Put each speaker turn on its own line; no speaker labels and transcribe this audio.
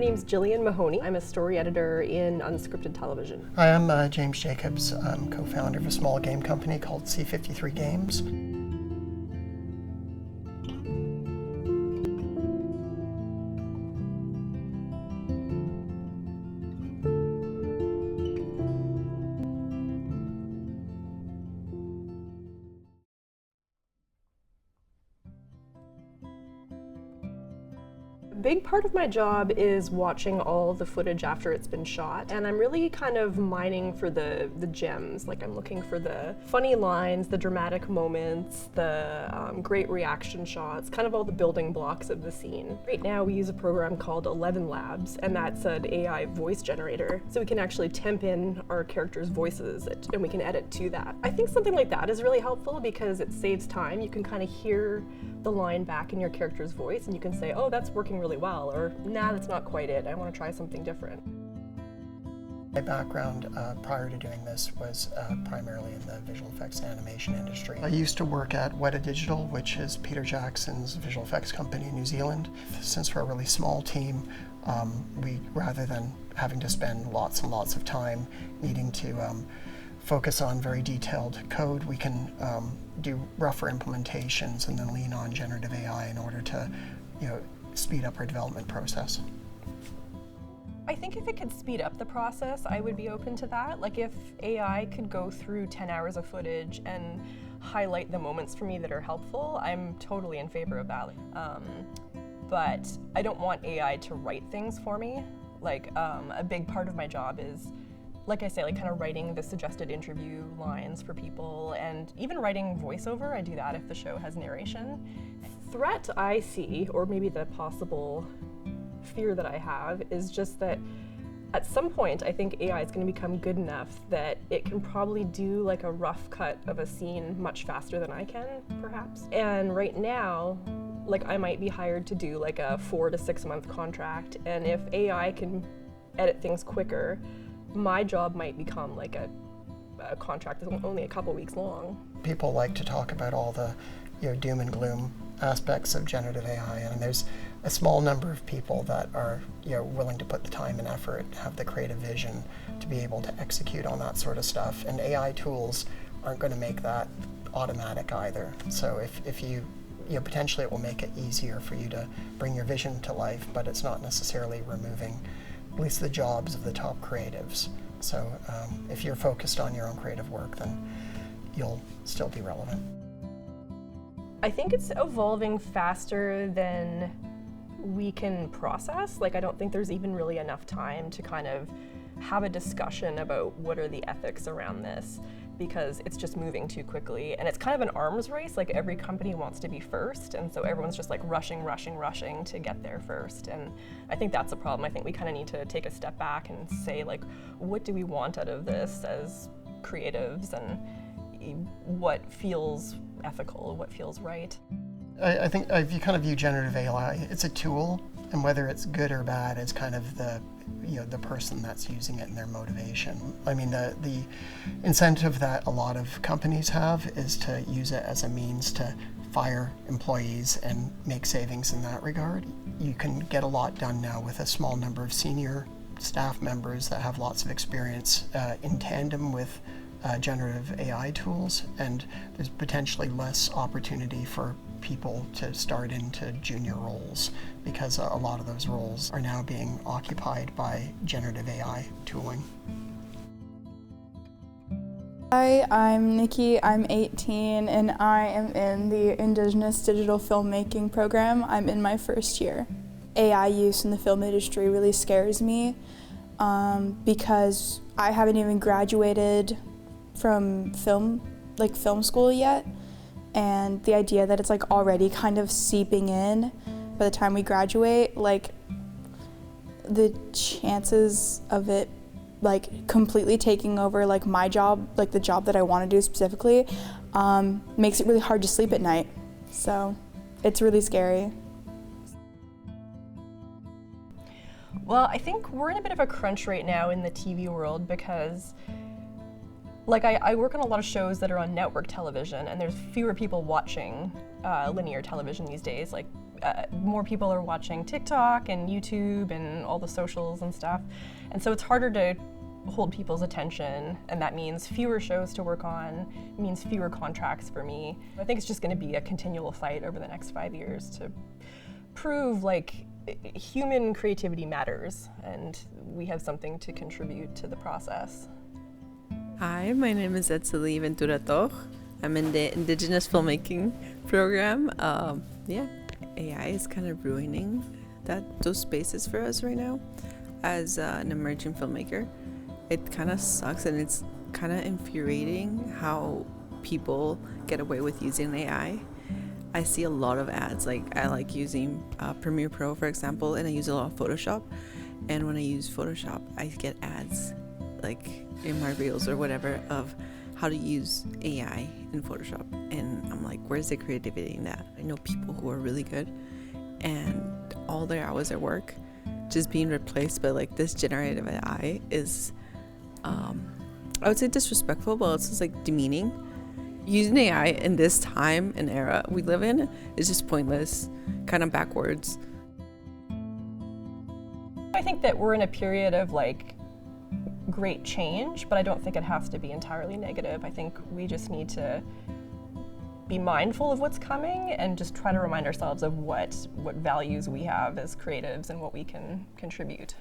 name's Jillian Mahoney. I'm a story editor in unscripted television.
Hi, I'm James Jacobs. I'm co-founder of a small game company called C53 Games.
A big part of my job is watching all the footage after it's been shot, and I'm really kind of mining for the gems. Like, I'm looking for the funny lines, the dramatic moments, the great reaction shots, kind of all the building blocks of the scene. Right now we use a program called 11 Labs, and that's an AI voice generator, so we can actually temp in our characters' voices and we can edit to that. I think something like that is really helpful because it saves time. You can kind of hear the line back in your character's voice and you can say, oh, that's working really well, or nah, that's not quite it, I want to try something different.
My background prior to doing this was primarily in the visual effects and animation industry. I used to work at Weta Digital, which is Peter Jackson's visual effects company in New Zealand. Since we're a really small team, we, rather than having to spend lots and lots of time needing to focus on very detailed code, we can do rougher implementations and then lean on generative AI in order to, speed up our development process.
I think if it could speed up the process, I would be open to that. Like, if AI could go through 10 hours of footage and highlight the moments for me that are helpful, I'm totally in favor of that. But I don't want AI to write things for me. Like, a big part of my job is, like I say, like kind of writing the suggested interview lines for people, and even writing voiceover. I do that if the show has narration. Threat I see, or maybe the possible fear that I have, is just that at some point I think AI is going to become good enough that it can probably do like a rough cut of a scene much faster than I can, perhaps. And right now, like, I might be hired to do like a 4 to 6 month contract, and if AI can edit things quicker, my job might become like a contract that's only a couple weeks long.
People like to talk about all the doom and gloom aspects of generative AI, and there's a small number of people that are willing to put the time and effort, have the creative vision to be able to execute on that sort of stuff. And AI tools aren't going to make that automatic either. So if you potentially it will make it easier for you to bring your vision to life, but it's not necessarily removing at least the jobs of the top creatives. So if you're focused on your own creative work, then you'll still be relevant.
I think it's evolving faster than we can process. Like, I don't think there's even really enough time to kind of have a discussion about what are the ethics around this, because it's just moving too quickly. And it's kind of an arms race. Like, every company wants to be first, and so everyone's just like rushing to get there first. And I think that's a problem. I think we kind of need to take a step back and say, like, what do we want out of this as creatives, and what feels ethical, what feels right.
I think if you kind of view generative AI, it's a tool, and whether it's good or bad is kind of the person that's using it and their motivation. I mean, the incentive that a lot of companies have is to use it as a means to fire employees and make savings in that regard. You can get a lot done now with a small number of senior staff members that have lots of experience in tandem with generative AI tools, and there's potentially less opportunity for people to start into junior roles because a lot of those roles are now being occupied by generative AI tooling.
Hi, I'm Nikki, I'm 18, and I am in the Indigenous Digital Filmmaking program. I'm in my first year. AI use in the film industry really scares me because I haven't even graduated from film school yet, and the idea that it's like already kind of seeping in by the time we graduate, like the chances of it like completely taking over like my job, like the job that I want to do specifically, makes it really hard to sleep at night. So it's really scary.
Well, I think we're in a bit of a crunch right now in the TV world because, like, I work on a lot of shows that are on network television, and there's fewer people watching linear television these days. Like, more people are watching TikTok and YouTube and all the socials and stuff. And so it's harder to hold people's attention, and that means fewer shows to work on, it means fewer contracts for me. I think it's just going to be a continual fight over the next 5 years to prove like human creativity matters and we have something to contribute to the process.
Hi, my name is Etzeli Ventura Toch. I'm in the Indigenous Filmmaking program. AI is kind of ruining those spaces for us right now as an emerging filmmaker. It kind of sucks and it's kind of infuriating how people get away with using AI. I see a lot of ads, like I like using Premiere Pro, for example, and I use a lot of Photoshop. And when I use Photoshop, I get ads like in my reels or whatever of how to use AI in Photoshop. And I'm like, where's the creativity in that? I know people who are really good and all their hours at work just being replaced by like this generative AI is, I would say disrespectful, but it's just like demeaning. Using AI in this time and era we live in is just pointless, kind of backwards.
I think that we're in a period of like great change, but I don't think it has to be entirely negative. I think we just need to be mindful of what's coming and just try to remind ourselves of what values we have as creatives and what we can contribute.